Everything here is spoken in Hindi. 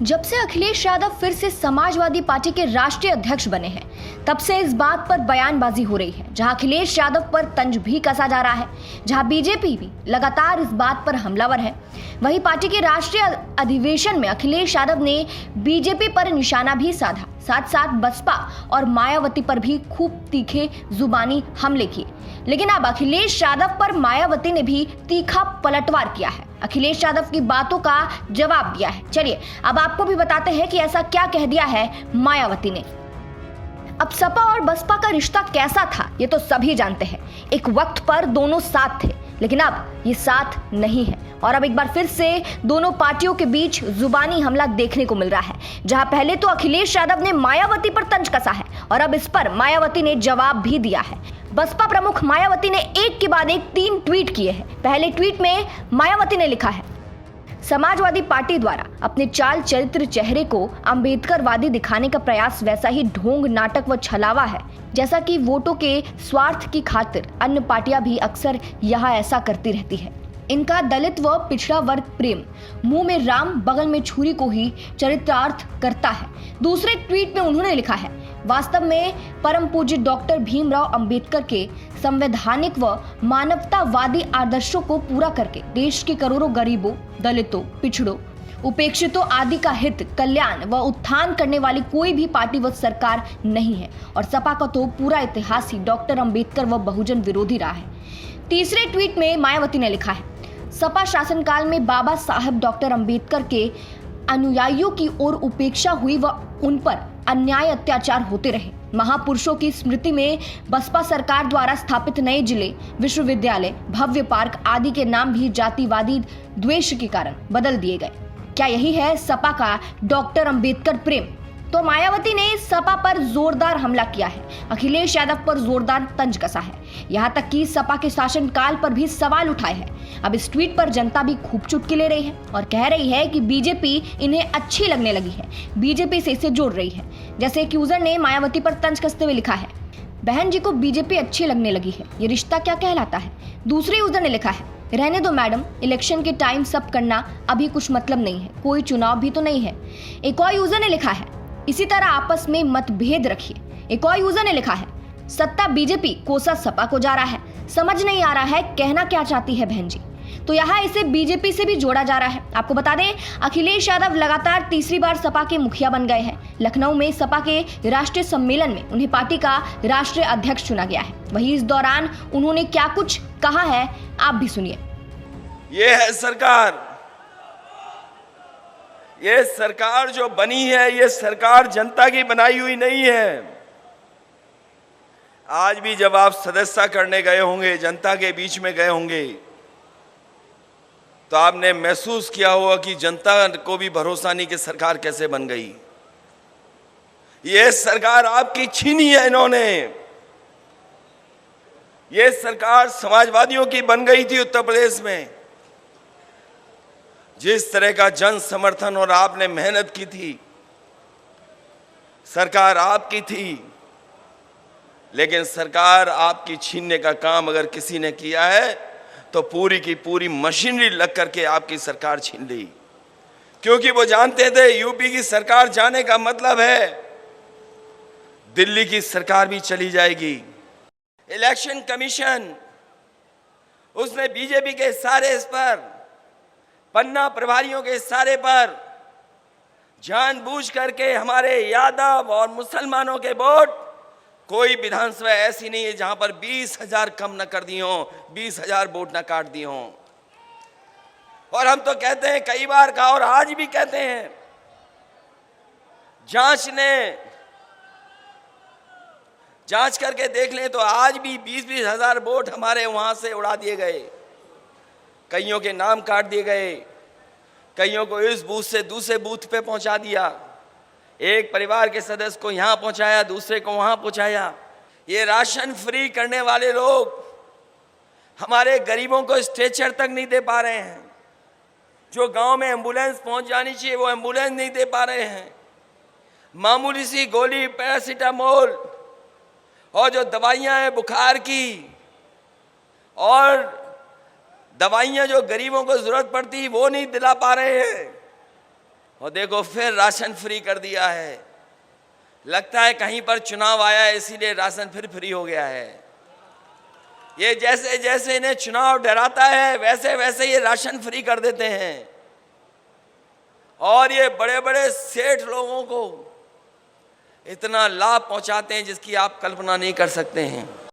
जब से अखिलेश यादव फिर से समाजवादी पार्टी के राष्ट्रीय अध्यक्ष बने हैं, तब से इस बात पर बयानबाजी हो रही है। जहां अखिलेश यादव पर तंज भी कसा जा रहा है, जहां बीजेपी भी लगातार इस बात पर हमलावर है, वहीं पार्टी के राष्ट्रीय अधिवेशन में अखिलेश यादव ने बीजेपी पर निशाना भी साधा। साथ साथ बसपा और मायावती पर भी खूब तीखे जुबानी हमले किए। लेकिन अब अखिलेश यादव पर मायावती ने भी तीखा पलटवार किया है, अखिलेश यादव की बातों का जवाब दिया है। चलिए अब आपको भी बताते हैं कि ऐसा क्या कह दिया है मायावती ने। अब सपा और बसपा का रिश्ता कैसा था ये तो सभी जानते हैं। एक वक्त पर दोनों साथ थे, लेकिन अब ये साथ नहीं है और अब एक बार फिर से दोनों पार्टियों के बीच जुबानी हमला देखने को मिल रहा है। जहां पहले तो अखिलेश यादव ने मायावती पर तंज कसा है और अब इस पर मायावती ने जवाब भी दिया है। बसपा प्रमुख मायावती ने एक के बाद एक 3 ट्वीट किए हैं। पहले ट्वीट में मायावती ने लिखा है, समाजवादी पार्टी द्वारा अपने चाल चरित्र चेहरे को अंबेडकरवादी दिखाने का प्रयास वैसा ही ढोंग, नाटक व छलावा है जैसा कि वोटों के स्वार्थ की खातिर अन्य पार्टियां भी अक्सर यहाँ ऐसा करती रहती है। इनका दलित व पिछड़ा वर्ग प्रेम मुंह में राम बगल में छुरी को ही चरितार्थ करता है। दूसरे ट्वीट में उन्होंने लिखा है, वास्तव में परम पूज्य डॉक्टर भीमराव अंबेडकर के संवैधानिक व मानवतावादी आदर्शों को पूरा करके देश के करोड़ों गरीबों, दलितों, पिछड़ों, उपेक्षितों आदि का हित, कल्याण व उत्थान करने वाली कोई भी पार्टी व सरकार नहीं है और सपा का तो पूरा इतिहास ही डॉक्टर अंबेडकर व बहुजन विरोधी रहा है। तीसरे ट्वीट में मायावती ने लिखा है, सपा शासनकाल में बाबा साहब डॉक्टर अंबेडकर के अनुयायियों की ओर उपेक्षा हुई व उन पर अन्याय अत्याचार होते रहे। महापुरुषों की स्मृति में बसपा सरकार द्वारा स्थापित नए जिले, विश्वविद्यालय, भव्य पार्क आदि के नाम भी जातिवादी द्वेष के कारण बदल दिए गए। क्या यही है सपा का डॉक्टर अंबेडकर प्रेम? तो मायावती ने सपा पर जोरदार हमला किया है, अखिलेश यादव पर जोरदार तंज कसा है, यहाँ तक कि सपा के शासनकाल पर भी सवाल उठाए हैं। अब इस ट्वीट पर जनता भी खूब चुटकी ले रही है और कह रही है कि बीजेपी इन्हें अच्छी लगने लगी है, बीजेपी से इसे जोड़ रही है। जैसे एक यूजर ने मायावती पर तंज कसते हुए लिखा है, बहन जी को बीजेपी अच्छी लगने लगी है, ये रिश्ता क्या कहलाता है। दूसरे यूजर ने लिखा है, रहने दो मैडम, इलेक्शन के टाइम सब करना अभी कुछ मतलब नहीं है, कोई चुनाव भी तो नहीं है। एक और यूजर ने लिखा है, इसी तरह आपस में मतभेद रखिए। एक और यूजर ने लिखा है, सत्ता बीजेपी कोसा सपा को जा रहा है, समझ नहीं आ रहा है कहना क्या चाहती है बहन जी। तो यहाँ इसे बीजेपी से भी जोड़ा जा रहा है। आपको बता दें, अखिलेश यादव लगातार तीसरी बार सपा के मुखिया बन गए हैं। लखनऊ में सपा के राष्ट्रीय सम्मेलन में उन्हें पार्टी का राष्ट्रीय अध्यक्ष चुना गया है। वहीं इस दौरान उन्होंने क्या कुछ कहा है, आप भी सुनिए। ये है सरकार, ये सरकार जो बनी है, ये सरकार जनता की बनाई हुई नहीं है। आज भी जब आप सदस्यता करने गए होंगे, जनता के बीच में गए होंगे, तो आपने महसूस किया होगा कि जनता को भी भरोसा नहीं कि सरकार कैसे बन गई। ये सरकार आपकी छीनी है इन्होंने। ये सरकार समाजवादियों की बन गई थी उत्तर प्रदेश में। जिस तरह का जन समर्थन और आपने मेहनत की थी, सरकार आपकी थी, लेकिन सरकार आपकी छीनने का काम अगर किसी ने किया है तो पूरी की पूरी मशीनरी लग करके आपकी सरकार छीन ली। क्योंकि वो जानते थे यूपी की सरकार जाने का मतलब है दिल्ली की सरकार भी चली जाएगी। इलेक्शन कमीशन उसने बीजेपी के सारे इस पर, पन्ना प्रभारियों के सारे पर जानबूझ करके हमारे यादव और मुसलमानों के वोट, कोई विधानसभा ऐसी नहीं है जहां पर 20,000 कम न कर दिए हों, 20,000 वोट न काट दिए हों। और हम तो कहते हैं कई बार कहा और आज भी कहते हैं, जांच करके देख लें तो आज भी 20-20 हजार वोट हमारे वहां से उड़ा दिए गए। कईयों के नाम काट दिए गए, कईयों को इस बूथ से दूसरे बूथ पे पहुंचा दिया, एक परिवार के सदस्य को यहां पहुंचाया, दूसरे को वहां पहुंचाया। ये राशन फ्री करने वाले लोग हमारे गरीबों को स्ट्रेचर तक नहीं दे पा रहे हैं। जो गांव में एम्बुलेंस पहुंच जानी चाहिए वो एम्बुलेंस नहीं दे पा रहे हैं। मामूली सी गोली पैरासीटामोल और जो दवाइयां हैं बुखार की और दवाइयां जो गरीबों को जरूरत पड़ती वो नहीं दिला पा रहे हैं। और देखो फिर राशन फ्री कर दिया है। लगता है कहीं पर चुनाव आया है इसीलिए राशन फिर फ्री हो गया है। ये जैसे जैसे इन्हें चुनाव डराता है वैसे वैसे ये राशन फ्री कर देते हैं और ये बड़े बड़े सेठ लोगों को इतना लाभ पहुंचाते हैं जिसकी आप कल्पना नहीं कर सकते हैं।